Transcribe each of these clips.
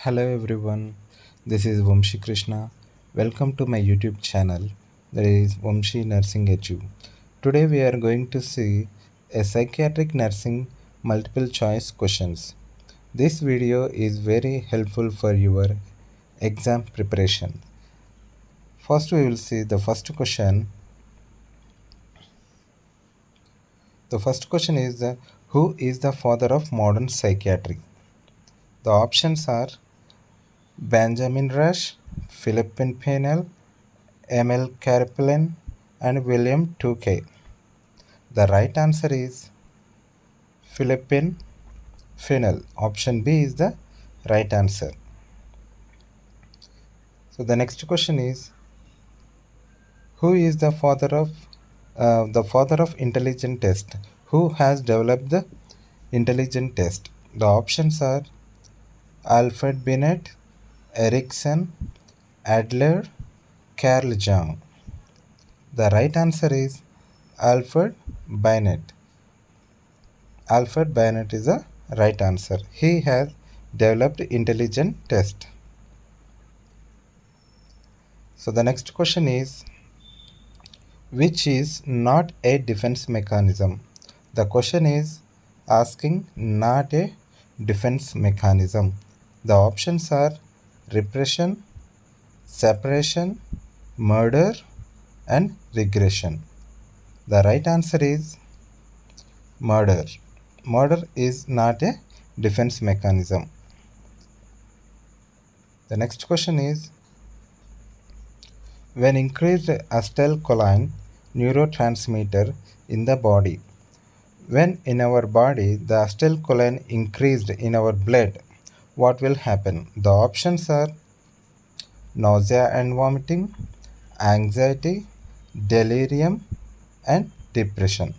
Hello everyone, this is Vamshi Krishna. Welcome to my YouTube channel, that is Vamshi Nursing Edu. Today we are going to see a psychiatric nursing multiple choice questions. This video is very helpful for your exam preparation. First we will see the first question. The first question is who is the father of modern psychiatry? The options are Benjamin Rush, Philippine Penel, Emil Karpelin, and William 2K. The right answer is Philippine Fennel. Option B is the right answer. So the next question is who is the father of intelligent test? Who has developed the intelligent test? The options are Alfred Binet, Erickson, Adler, Carl Jung. The right answer is Alfred Binet. Alfred Binet is the right answer. He has developed intelligent test. So the next question is which is not a defense mechanism? The question is asking not a defense mechanism. The options are repression, separation, murder, and regression. The right answer is murder. Murder is not a defense mechanism. The next question is when increased acetylcholine neurotransmitter in the body. When in our body the acetylcholine increased in our blood, what will happen? The options are nausea and vomiting, anxiety, delirium, and depression.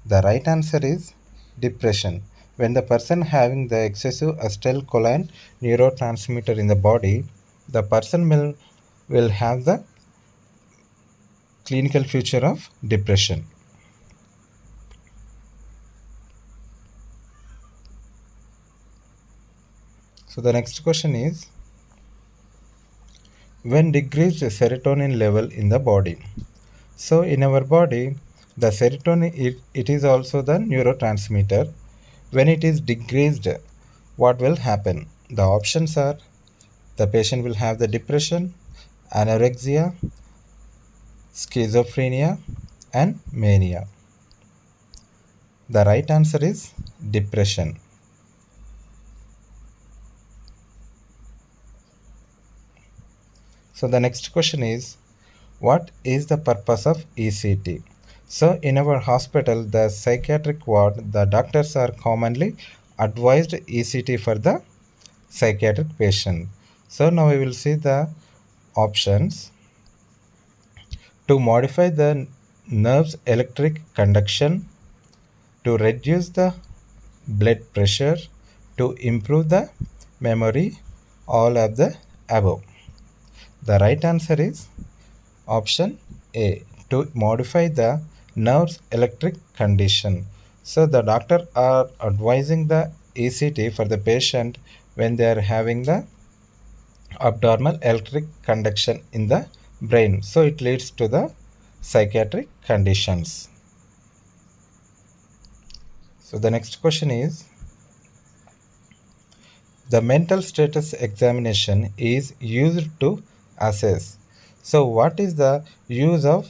The right answer is depression. When the person having the excessive acetylcholine neurotransmitter in the body, the person will have the clinical feature of depression. So the next question is when decreased serotonin level in the body. So in our body, the serotonin it is also the neurotransmitter. When it is decreased, what will happen? The options are the patient will have the depression, anorexia, schizophrenia, and mania. The right answer is depression. So the next question is what is the purpose of ECT? So in our hospital, the psychiatric ward, the doctors are commonly advised ECT for the psychiatric patient. So now we will see the options. To modify the nerve's electric conduction, to reduce the blood pressure, to improve the memory, all of the above. The right answer is option A, to modify the nerve's electric condition. So the doctor are advising the ECT for the patient when they are having the abnormal electric conduction in the brain. So it leads to the psychiatric conditions. So the next question is the mental status examination is used to assess. So what is the use of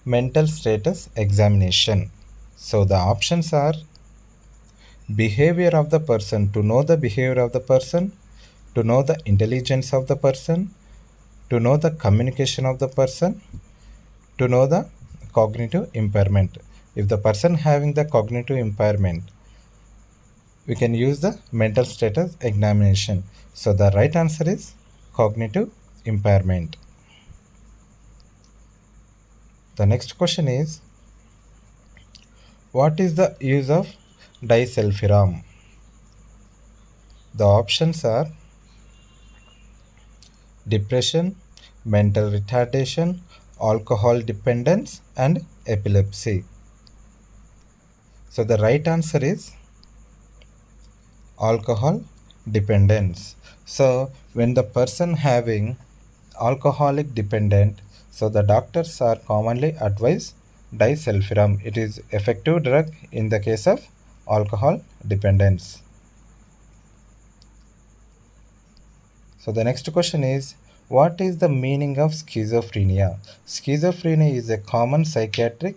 mental status examination? So the options are behavior of the person, to know the behavior of the person, to know the intelligence of the person, to know the communication of the person, to know the cognitive impairment. If the person having the cognitive impairment, we can use the mental status examination. So the right answer is cognitive impairment. The next question is what is the use of disulfiram? The options are depression, mental retardation, alcohol dependence, and epilepsy. So the right answer is alcohol dependence. So when the person having alcoholic dependent, so the doctors are commonly advise disulfiram. It is effective drug in the case of alcohol dependence. So the next question is, what is the meaning of schizophrenia? Schizophrenia is a common psychiatric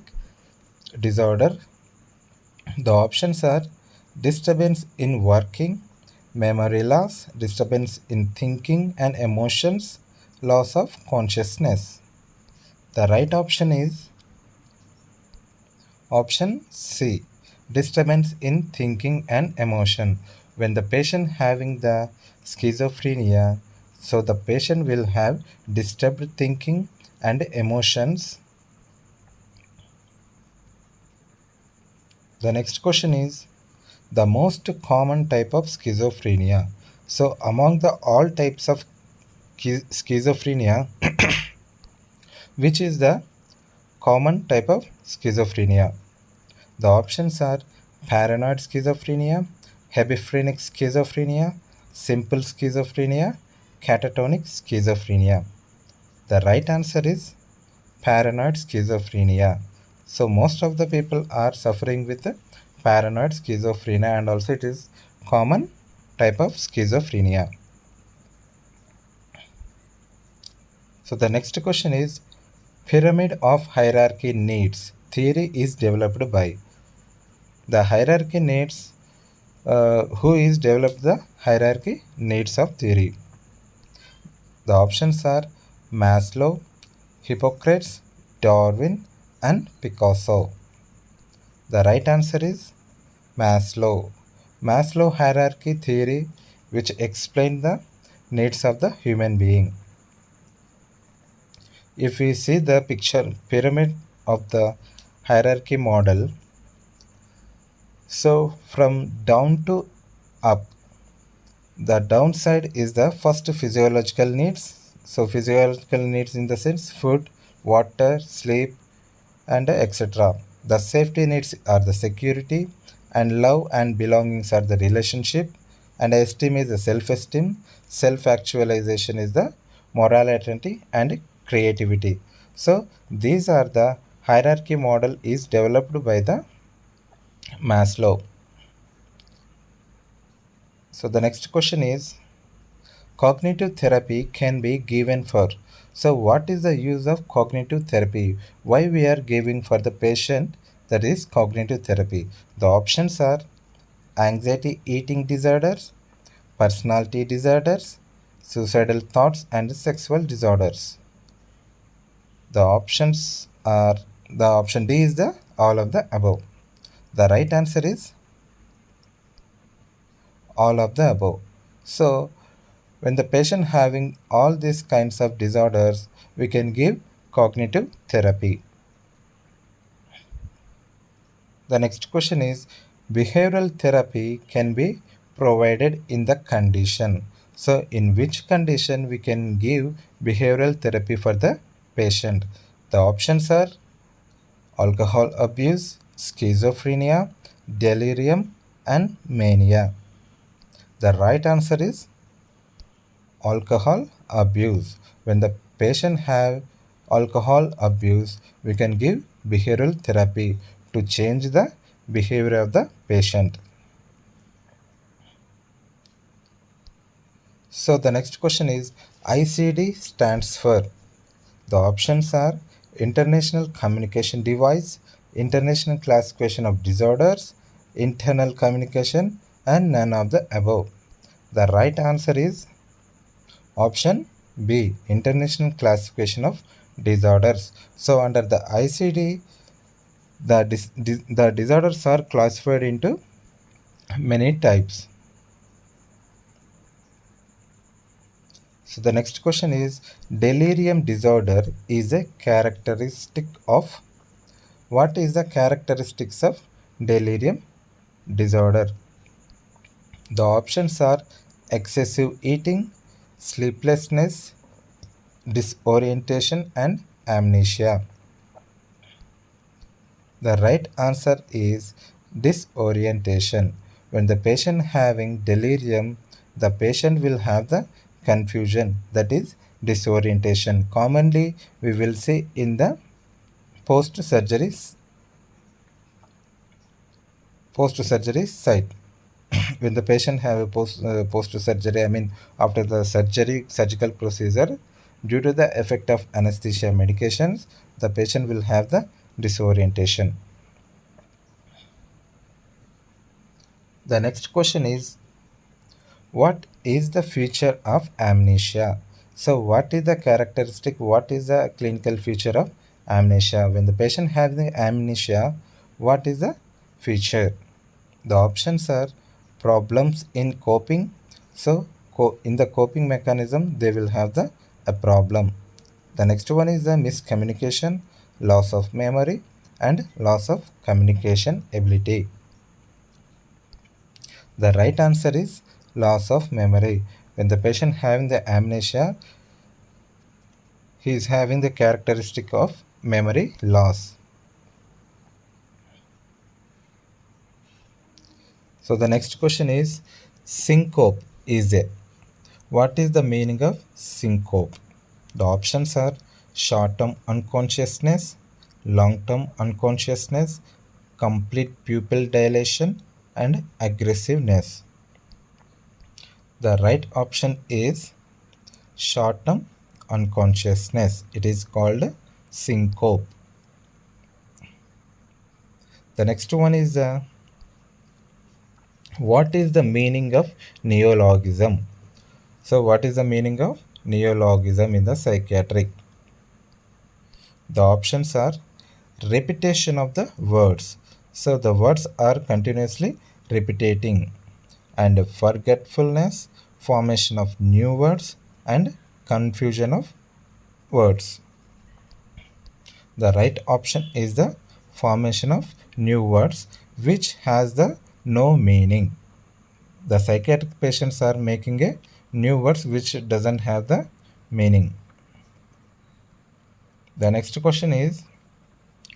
disorder. The options are disturbance in working, memory loss, disturbance in thinking and emotions, loss of consciousness. The right option is option C, disturbance in thinking and emotion. When the patient having the schizophrenia, so the patient will have disturbed thinking and emotions. The next question is the most common type of schizophrenia. So among the all types of schizophrenia, which is the common type of schizophrenia? The options are paranoid schizophrenia, hebephrenic schizophrenia, simple schizophrenia, catatonic schizophrenia. The right answer is paranoid schizophrenia. So most of the people are suffering with paranoid schizophrenia, and also it is common type of schizophrenia. So the next question is, pyramid of hierarchy needs theory is developed by. The hierarchy needs, who is developed the hierarchy needs of theory? The options are Maslow, Hippocrates, Darwin, and Picasso. The right answer is Maslow. Maslow hierarchy theory, which explains the needs of the human being. If we see the picture pyramid of the hierarchy model, so from down to up, the downside is the first physiological needs. So physiological needs in the sense food, water, sleep, and etc. The safety needs are the security, and love and belongings are the relationship, and esteem is the self-esteem, self-actualization is the morality and creativity. So these are the hierarchy model is developed by the Maslow. So the next question is, cognitive therapy can be given for. So what is the use of cognitive therapy? Why we are giving for the patient that is cognitive therapy? The options are anxiety eating disorders, personality disorders, suicidal thoughts, and sexual disorders. The options are, the option D is the all of the above. The right answer is all of the above. So when the patient having all these kinds of disorders, we can give cognitive therapy. The next question is, behavioral therapy can be provided in the condition. So in which condition we can give behavioral therapy for the patient? The options are alcohol abuse, schizophrenia, delirium, and mania. The right answer is alcohol abuse. When the patient have alcohol abuse, we can give behavioral therapy to change the behavior of the patient. So the next question is, ICD stands for. The options are International Communication Device, International Classification of Disorders, Internal Communication, and none of the above. The right answer is option B, International Classification of Disorders. So under the ICD, the disorders are classified into many types. So the next question is, delirium disorder is a characteristic of. What is the characteristics of delirium disorder? The options are excessive eating, sleeplessness, disorientation, and amnesia. The right answer is disorientation. When the patient having delirium, the patient will have the confusion, that is disorientation. Commonly we will see in the post surgery site. When the patient have a post surgery, I mean after the surgical procedure, due to the effect of anesthesia medications, the patient will have the disorientation. The next question is, what is the feature of amnesia? So what is the characteristic, what is the clinical feature of amnesia? When the patient has the amnesia, what is the feature? The options are problems in coping. So in the coping mechanism, they will have a problem. The next one is the miscommunication, loss of memory, and loss of communication ability. The right answer is loss of memory. When the patient having the amnesia, he is having the characteristic of memory loss. So the next question is, syncope is a. What is the meaning of syncope? The options are short-term unconsciousness, long-term unconsciousness, complete pupil dilation, and aggressiveness. The right option is short-term unconsciousness. It is called syncope. The next one is what is the meaning of neologism? So what is the meaning of neologism in the psychiatric? The options are repetition of the words. So the words are continuously repeating, and forgetfulness, formation of new words, and confusion of words. The right option is the formation of new words which has the no meaning. The psychiatric patients are making a new words which doesn't have the meaning. The next question is,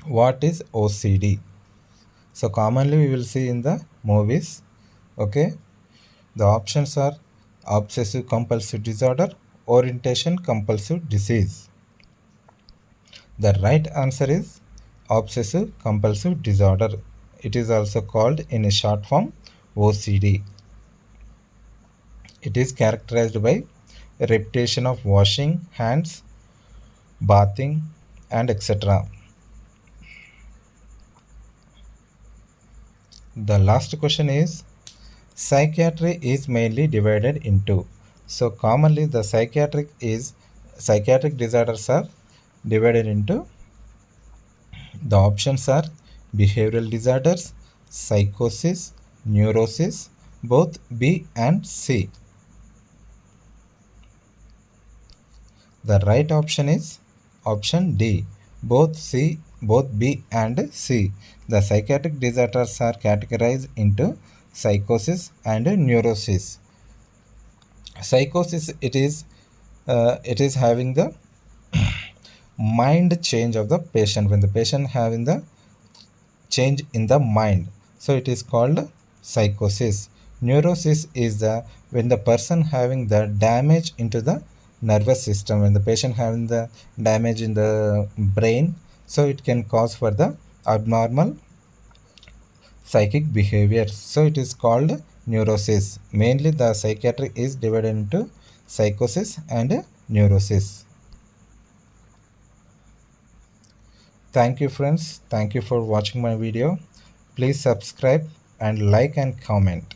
what is OCD? So commonly we will see in the movies. Okay, the options are obsessive compulsive disorder, orientation compulsive disease. The right answer is obsessive compulsive disorder. It is also called in a short form OCD. It is characterized by repetition of washing hands, bathing, and etc. The last question is, psychiatry is mainly divided into. So commonly the psychiatric disorders are divided into. The options are behavioral disorders, psychosis, neurosis, both B and C. The right option is option D, both B and C. The psychiatric disorders are categorized into psychosis and neurosis. Psychosis, it is having the mind change of the patient. When the patient having the change in the mind, so it is called psychosis. Neurosis is the when the person having the damage into the nervous system, when the patient having the damage in the brain, so it can cause for the abnormal psychic behavior, so it is called neurosis. Mainly the psychiatric is divided into psychosis and neurosis. Thank you friends, thank you for watching my video. Please subscribe and like and comment.